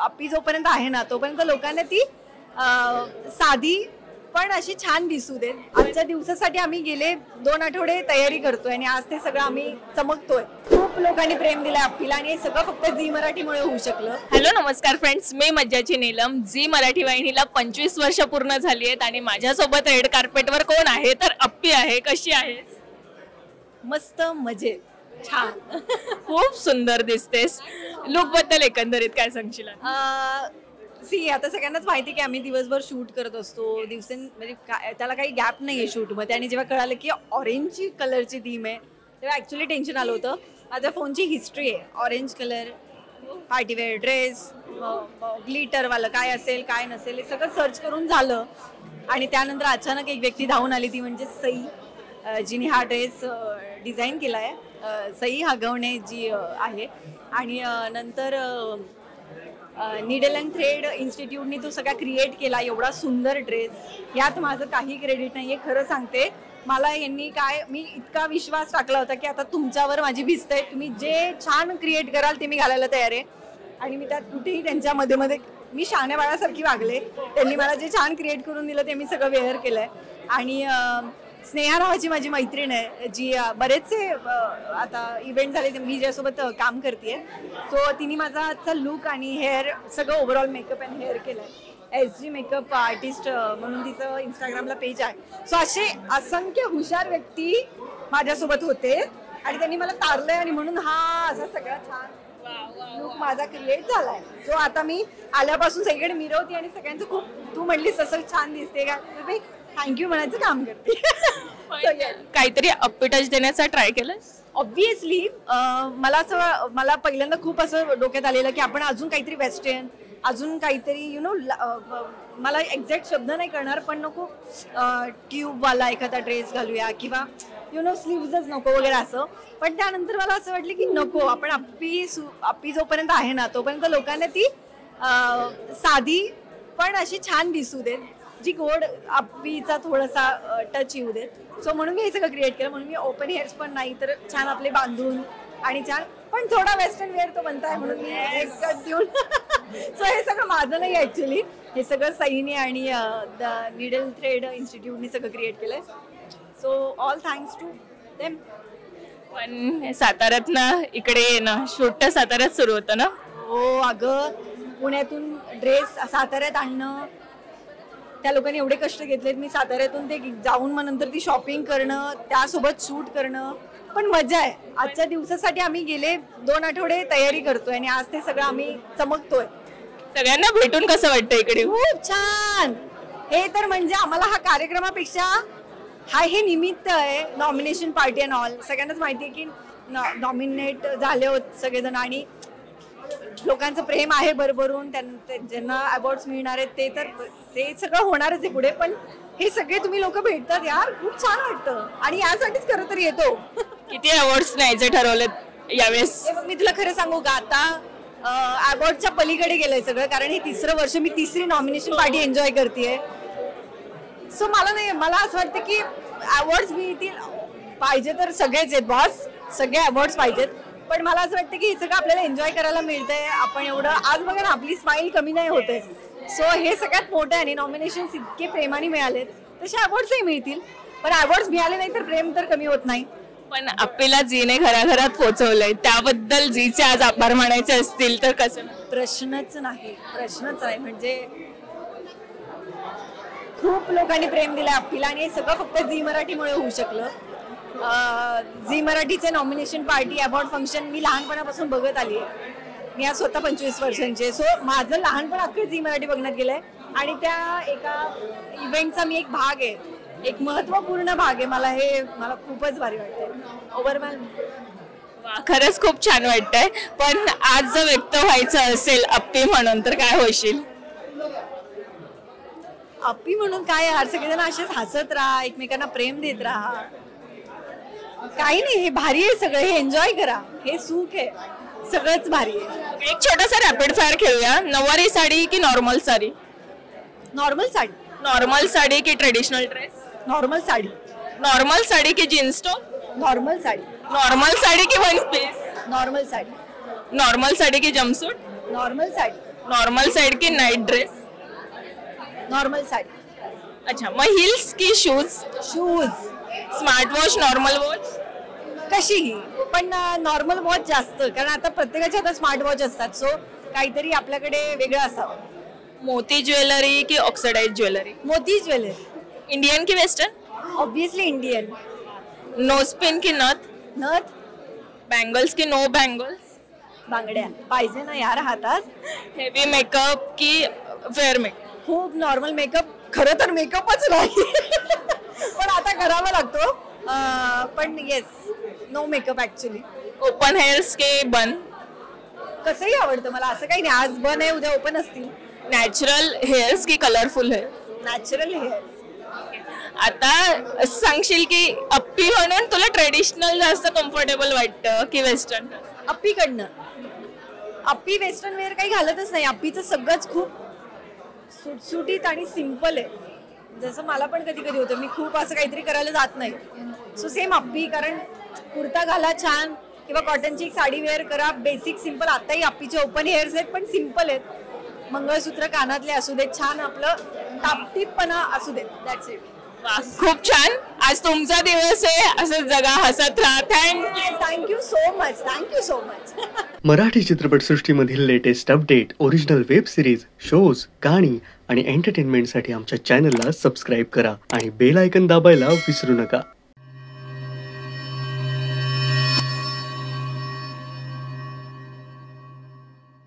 अप्पी जोपर्यंत आहे ना तोपर्यंत लोकांना ती साधी पण अशी छान दिसू देत. आजच्या दिवसासाठी आम्ही गेले 2 आठवडे तयारी करतोय आणि आज ते सगळं आम्ही चमकतोय. खूप लोकांनी प्रेम दिलंय अप्पीला आणि हे सगळं फक्त झी मराठीमुळे होऊ शकलं. हॅलो नमस्कार फ्रेंड्स, मी मज्जाची नीलम. झी मराठी वाहिनीला 25 वर्ष पूर्ण झाली आहेत आणि माझ्यासोबत रेड कार्पेटवर कोण आहे तर अप्पी आहे. कशी आहेस? मस्त मजेत, छान. खूप सुंदर दिसतेस. लुक बद्दल एकंदरीत काय सांगशील? आता सगळ्यांनाच माहिती की आम्ही दिवसभर शूट करत असतो. म्हणजे त्याला काही गॅप नाही आहे शूटमध्ये. आणि जेव्हा कळालं की ऑरेंज कलरची थीम आहे तेव्हा ॲक्च्युली टेन्शन आलं होतं. माझ्या फोनची हिस्ट्री आहे ऑरेंज कलर, पार्टीवेअर ड्रेस, ग्लिटरवालं काय असेल काय नसेल हे सगळं सर्च करून झालं. आणि त्यानंतर अचानक एक व्यक्ती धावून आली, ती म्हणजे सई, जिने हा ड्रेस डिझाईन केला आहे. सई हगवणे जी आहे. आणि नंतर नीडल अँड थ्रेड इन्स्टिट्यूटनी तो सगळा क्रिएट केला एवढा सुंदर ड्रेस. यात माझं काही क्रेडिट नाही आहे, खरं सांगते. मला यांनी मी इतका विश्वास टाकला होता की आता तुमच्यावर माझी भिस्त आहे, तुम्ही जे छान क्रिएट कराल ते मी घालायला तयार आहे. आणि मी त्यात कुठेही त्यांच्या मध्ये मी शहाण्या बाळासारखी वागले. त्यांनी मला जे छान क्रिएट करून दिलं ते मी सगळं वेअर केलं आहे. आणि स्नेहा नावाची माझी मैत्रीण आहे जी बरेचसे आता इव्हेंट झाले मी ज्यासोबत काम करते. सो तिने माझा आजचा लुक आणि हेअर सगळं ओव्हरऑल मेकअप अँड हेअर केलं आहे. SG मेकअप आर्टिस्ट म्हणून तिचं इंस्टाग्रामला पेज आहे. सो असे असंख्य हुशार व्यक्ती माझ्यासोबत होते आणि त्यांनी मला तारलंय आणि म्हणून हा असा सगळा छान लुक माझा क्रिएट झालाय. सो आता मी आल्यापासून सगळीकडे मिरवते आणि सगळ्यांचं खूप तू म्हणलीस असं छान दिसते का, थँक्यू म्हणायचं काम करते. काहीतरी अप्पी टच देण्याचा ट्राय केलं? ऑब्व्हियसली मला पहिल्यांदा खूप असं डोक्यात आलेलं की आपण अजून काहीतरी वेस्टर्न, अजून काहीतरी मला एक्झॅक्ट शब्द नाही करणार पण नको ट्यूबवाला एखादा ड्रेस घालूया किंवा स्लीव्हजच नको वगैरे असं. पण त्यानंतर मला असं वाटलं की नको, आपण अप्पी जोपर्यंत आहे ना तोपर्यंत लोकांना ती साधी पण अशी छान दिसू देत, जी गोड अप्पीचा थोडासा टच येऊ देत. सो म्हणून मी हे सगळं क्रिएट केलं. म्हणून मी ओपन हेअर्स पण नाही तर छान आपले बांधून आणि छान पण थोडा वेस्टर्न वेअर तो बनताय म्हणून मी एक कट देऊन सो हे सगळं माझं नाही ॲक्च्युली, हे सगळं सईने आणि द नीडल थ्रेड इन्स्टिट्यूटने सगळं क्रिएट केलंय. So all thanks to them. पण साताऱ्यात ना इकडे येणं शूट तर साताऱ्यात सुरू होतं ना? हो अगं, पुण्यातून ड्रेस साताऱ्यात आणणं, त्या लोकांनी एवढे कष्ट घेतलेत. मी साताऱ्यातून ते जाऊन मग नंतर ती शॉपिंग करणं, त्यासोबत शूट करणं, पण मजा आहे. आजच्या दिवसासाठी आम्ही गेले 2 आठवडे तयारी करतोय आणि आज ते सगळं आम्ही चमकतोय. सगळ्यांना भेटून कसं वाटतं इकडे? खूप छान. हे तर म्हणजे आम्हाला हा कार्यक्रमापेक्षा हे निमित्त आहे. नॉमिनेशन पार्टी अँड ऑल, सगळ्यांनाच माहिती आहे की नॉमिनेट झाले होते सगळेजण आणि लोकांचं प्रेम आहे भरभरून. ज्यांना अवॉर्ड्स मिळणार आहेत ते सगळं होणारच आहे पुढे. पण हे सगळे तुम्ही लोक भेटतात यार, खूप छान वाटतं आणि यासाठीच खरं तर येतो. किती अवॉर्ड्स न्यायचे ठरवलेत यावेळेस? मी तुला खरं सांगू का, आता अवॉर्डच्या पलीकडे गेलंय सगळं, कारण हे 3रं वर्ष मी 3री नॉमिनेशन पार्टी एन्जॉय करतेय. सो मला असं वाटतं की अवॉर्ड्स मिळतील पाहिजे तर सगळेच आहेत बॉस, सगळे अवॉर्ड्स पाहिजेत. पण मला असं वाटतं की हे सगळं आपल्याला एन्जॉय करायला मिळतंय. आपण एवढं आज बघा ना, आपली स्माईल कमी नाही होते. सो हे सगळ्यात मोठं आहे आणि नॉमिनेशन्स इतके प्रेमाने मिळालेत, तसे अवॉर्ड्सही मिळतील. पण अवॉर्ड्स मिळाले नाही तर प्रेम तर कमी होत नाही. पण अप्पीला झीने घराघरात पोहोचवलंय, त्याबद्दल झीचे आज आभार मानायचे असतील तर कसं? प्रश्नच नाही. म्हणजे खूप लोकांनी प्रेम दिलंय अप्पीला आणि हे सगळं फक्त झी मराठीमुळे होऊ शकलं. झी मराठीचे नॉमिनेशन पार्टी अवॉर्ड फंक्शन मी लहानपणापासून बघत आली आहे. मी आज स्वतः 25 वर्षांचे. सो माझं लहानपण अख्खं झी मराठी बघण्यात गेलंय आणि त्या एका इव्हेंटचा मी एक भाग आहे, एक महत्त्वपूर्ण भाग आहे. मला खूपच भारी वाटतंय. ओव्हरऑल खरंच खूप छान वाटतंय. पण आज जर व्यक्त व्हायचं असेल अप्पी म्हणून तर काय होशील? अप्पी म्हणून काय यार, सगळेजण असेच हसत राहा, एकमेकांना प्रेम देत राहा. काही नाही, हे भारी आहे सगळं, हे एन्जॉय करा, हे सुख आहे, सगळंच भारी आहे. एक छोटासा रॅपिड फायर खेळूया. नऊवारी साडी की normal sari? Normal sari. Normal sari की traditional dress? Normal sari. Normal sari की jeans top? Normal sari. Normal sari की one piece? Normal sari. Normal sari की jumpsuit? Normal sari. Normal side की नाईट ड्रेस? नॉर्मल साडी. अच्छा, मग हिल्स की shoes? Shoes smart watch, normal watch? कशीही, पण नॉर्मल वॉच जास्त, कारण आता प्रत्येकाच्या आता स्मार्ट वॉच असतात, सो काहीतरी आपल्याकडे वेगळं असावं. मोती ज्वेलरी की ऑक्सिडाइज ज्वेलरी? मोती ज्वेलरी. इंडियन की वेस्टर्न? Obviously Indian. नोस्पिन की नथ? नथ. बँगल्स की नो बँगल्स? बांगड्या पाहिजे ना यार हातात. हेवी मेकअप की फेअर मेकअप? खूप नॉर्मल मेकअप, खरं तर मेकअपच नाही पण आता करावा लागतो. पण yes, no makeup actually. Open hairs के बन? कसंही आवडतं मला, असं काही नाही आज बन आहे उद्या ओपन असतील. नॅचरल हेअर्स की कलरफुल हेअर? Natural hair. आता सांगशील की अप्पी म्हणून तुला ट्रेडिशनल जास्त कम्फर्टेबल वाटतं की वेस्टर्न? अप्पीकडनं. अप्पी वेस्टर्न वेअर काही घालतच नाही. अप्पीचं सगळंच खूप सुटसुटीत आणि सिम्पल आहे. जसं मला पण कधी कधी होतं, मी खूप असं काहीतरी करायला जात नाही. सो सेम अप्पी, कारण कुर्ता घाला छान किंवा कॉटनची एक साडी वेअर करा, बेसिक सिम्पल. आताही अप्पीचे ओपन हेअर्स आहेत पण सिम्पल आहेत. मंगळसूत्र कानातले असू देत, छान आपलं टापटीपणा असू देत. That's it. खूप छान. आज तुमचा दिवस आहे, असं जगा, हसत राहा. Thank you so much. Thank you so much. Marathi चित्रपटसृष्टीमधील latest update, original web series, shows, गाणी आणि एंटरटेनमेंटसाठी आमच्या चॅनलला सबस्क्राईब करा आणि बेल आयकॉन दाबायला विसरू नका.